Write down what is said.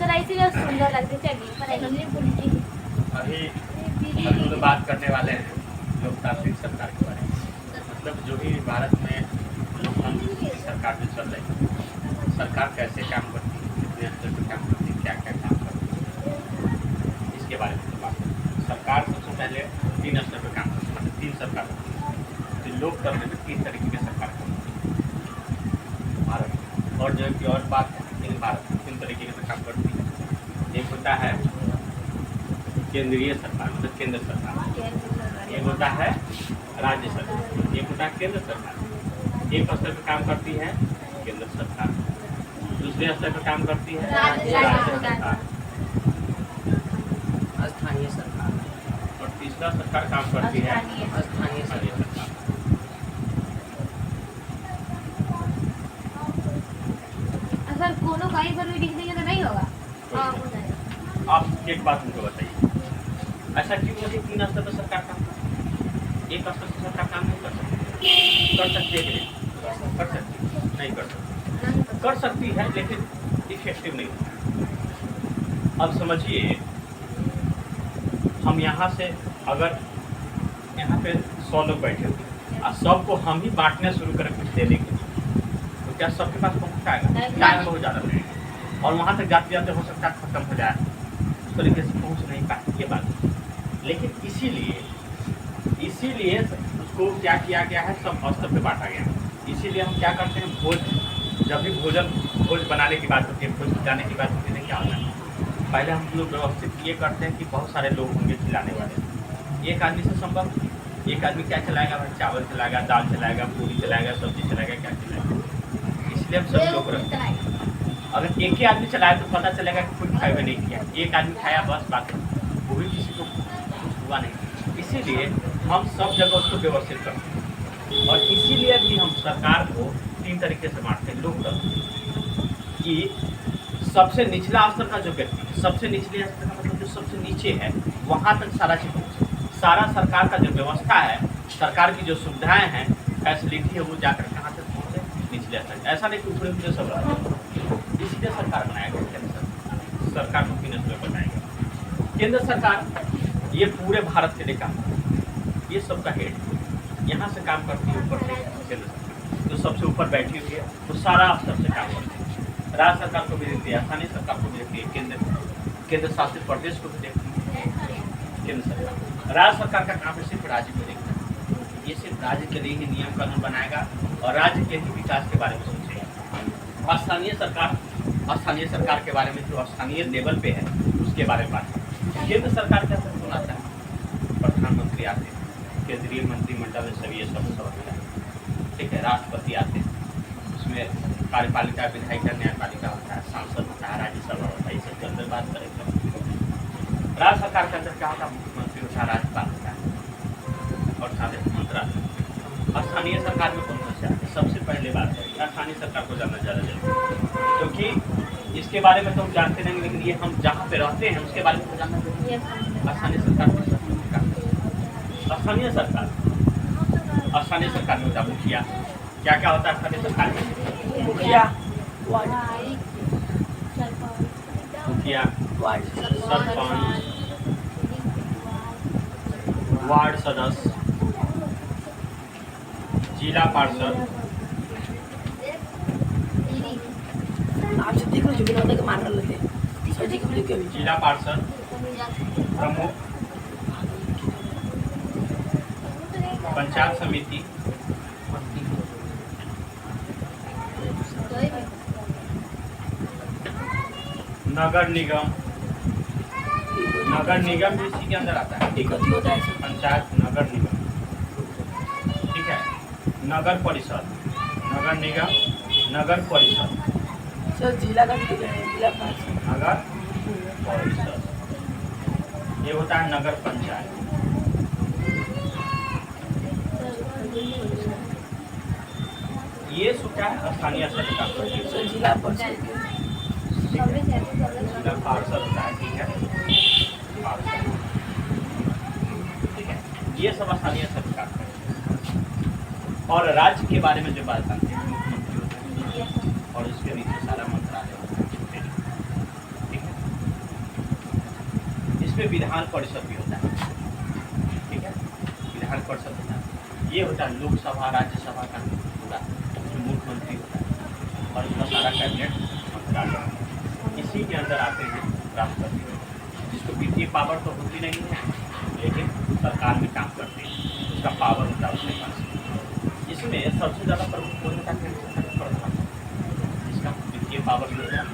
जरा इसीलिए सुंदर लगती चलिए पर उल्टी अभी हम लोग बात करने वाले हैं लोकतांत्रिक सरकार के बारे में। मतलब जो भी भारत में लोकतंत्र की सरकार जो चल रही है, सरकार कैसे काम करती है, कितने स्तर पर काम करती है, क्या क्या काम करती है, इसके बारे में तो बात करें। सरकार सबसे पहले 3 स्तर पर काम करती है, मतलब 3 सरकार होती है। तो लोकतंत्र में 3 तरीके की सरकार होती है भारत में। और जो कि और बात है, लेकिन भारत में 3 तरीके से काम करती है। एक होता है केंद्रीय सरकार, मतलब केंद्र सरकार। एक होता है राज्य सरकार, एक होता है केंद्र सरकार। एक स्तर पर काम करती है केंद्र सरकार, दूसरे स्तर पर काम करती है राज्य सरकार, स्थानीय सरकार, और तीसरा सरकार काम करती है स्थानीय सरकार। अगर कोनो कहीं पर भी लिख देंगे तो नहीं होगा। आप एक बात मुझे बताइए, ऐसा क्यों है कि 3 स्तर पर सरकार काम करती है? एक स्तर से सरकार काम नहीं कर सकती? कर सकती है कि नहीं? कर सकती है? नहीं कर सकती। कर सकती है लेकिन इफेक्टिव नहीं होता। अब समझिए, हम यहाँ से अगर यहाँ पे 100 लोग बैठे हुए और सबको हम ही बांटने शुरू करें कुछ देने के लिए, तो क्या सबके पास पहुँच पाएगा? टाइम बहुत ज़्यादा लगेगा और वहाँ तक जाते जाते हो सकता है खत्म हो जाए, उस तरीके से पहुँच नहीं पाए, ये बात। लेकिन इसीलिए उसको क्या किया गया है, सब स्तर पे बांटा गया है। इसीलिए हम क्या करते हैं, जब भी भोज बनाने की बात होती है, भोज खिलाने की बात होती है, क्या होता है, पहले हम लोग व्यवस्थित ये करते हैं कि बहुत सारे लोग होंगे खिलाने वाले। एक आदमी से संभव, एक आदमी क्या चलाएगा भाई? चावल चलाएगा, दाल चलाएगा, पूरी चलाएगा, सब्जी चलाएगा, क्या चलाएगा? इसलिए हम सब लोग रखते हैं। अगर एक ही आदमी चलाए तो पता चलेगा कि कोई खाया नहीं किया, एक आदमी खाया बस बात, वो भी किसी को कुछ हुआ नहीं। इसीलिए हम सब जगह उसको व्यवस्थित करते हैं और इसीलिए भी हम सरकार को 3 तरीके से बांटते हैं लोकतंत्र कि सबसे निचला स्तर का जो व्यक्ति, सबसे निचले स्तर का मतलब जो सबसे नीचे है, वहाँ तक सारा चीज पहुँचे। सारा सरकार का जो व्यवस्था है, सरकार की जो सुविधाएं हैं, फैसिलिटी है, वो जाकर कहाँ तक पहुँचे? निचले स्तर। ऐसा नहीं कि ऊपर सब रहा, इसीलिए सरकार बनाया गया। केंद्र सरकार को 3 स्तर पर बनाया गया। केंद्र सरकार ये पूरे भारत के लिए काम करती है, ये सबका हेड यहाँ से काम करती है। ऊपर से केंद्र सरकार जो सबसे ऊपर बैठी हुई है, वो सारा स्तर से काम करती है। राज्य सरकार को भी देखती है, स्थानीय सरकार को भी देखती है, केंद्र शासित प्रदेश को भी देखती है केंद्र सरकार। राज्य सरकार का काम है सिर्फ राज्य को देखना है, ये सिर्फ राज्य के लिए ही नियम कानून बनाएगा और राज्य के ही विकास के बारे में सोचेगा। स्थानीय सरकार के बारे में जो स्थानीय लेवल पे है उसके बारे में बात करें। केंद्र सरकार का कौन आता है? प्रधानमंत्री आते हैं, केंद्रीय मंत्रिमंडल में सभी ये सब ठीक है, राष्ट्रपति आते हैं, उसमें कार्यपालिका, विधायिका, न्यायपालिका होता है, सांसद होता है, राज्यसभा होता है, ये सब के अंदर बात करेंगे। राज्य सरकार के अंदर क्या होता है? मुख्यमंत्री होता है, राज्यपाल होता है और साथ ही मंत्रालय। स्थानीय सरकार में कौन कौन से आते हैं? सबसे पहले बात है स्थानीय सरकार को जानना ज़्यादा जरूरी है, क्योंकि इसके बारे में तो हम जानते नहीं, लेकिन ये हम जहाँ पे रहते हैं उसके बारे में तो जानना जरूरी है। स्थानीय सरकार में स्थानीय सरकार में होता है मुखिया। क्या क्या होता है स्थानीय सरकार में? मुखिया, सरपंच, वार्ड सदस्य, जिला पार्षद, जिला पार्षद, प्रमुख, पंचायत समिति, नगर निगम भी इसी के अंदर आता है। पंचायत, नगर निगम, ठीक है, नगर परिषद, नगर निगम, नगर परिषद, जिला का जिला परिषद, नगर परिषद, ये होता है नगर पंचायत। ये क्या है? स्थानीय सरकार, जिला परिषद, जिला पार्षद होता है, ठीक है, ठीक है, ये सब स्थानीय सरकार है। और राज्य के बारे में जो बात करते हैं, मुख्यमंत्री होता है और इसके नीचे सारा मंत्रालय होता है, ठीक है। इसमें विधान परिषद भी होता है, ठीक है, विधान परिषद होता है, ये होता है लोकसभा राज्यसभा का पूरा, जो मुख्यमंत्री होता है और उसका सारा कैबिनेट मंत्रालय इसी के अंदर आते हैं राष्ट्रपति, जिसको वित्तीय पावर तो होती नहीं है लेकिन सरकार में काम करते हैं, उसका पावर होता है उसके पास। इसमें सबसे ज़्यादा प्रमुख कौन होता है? प्रधान, जिसका वित्तीय पावर भी होता है,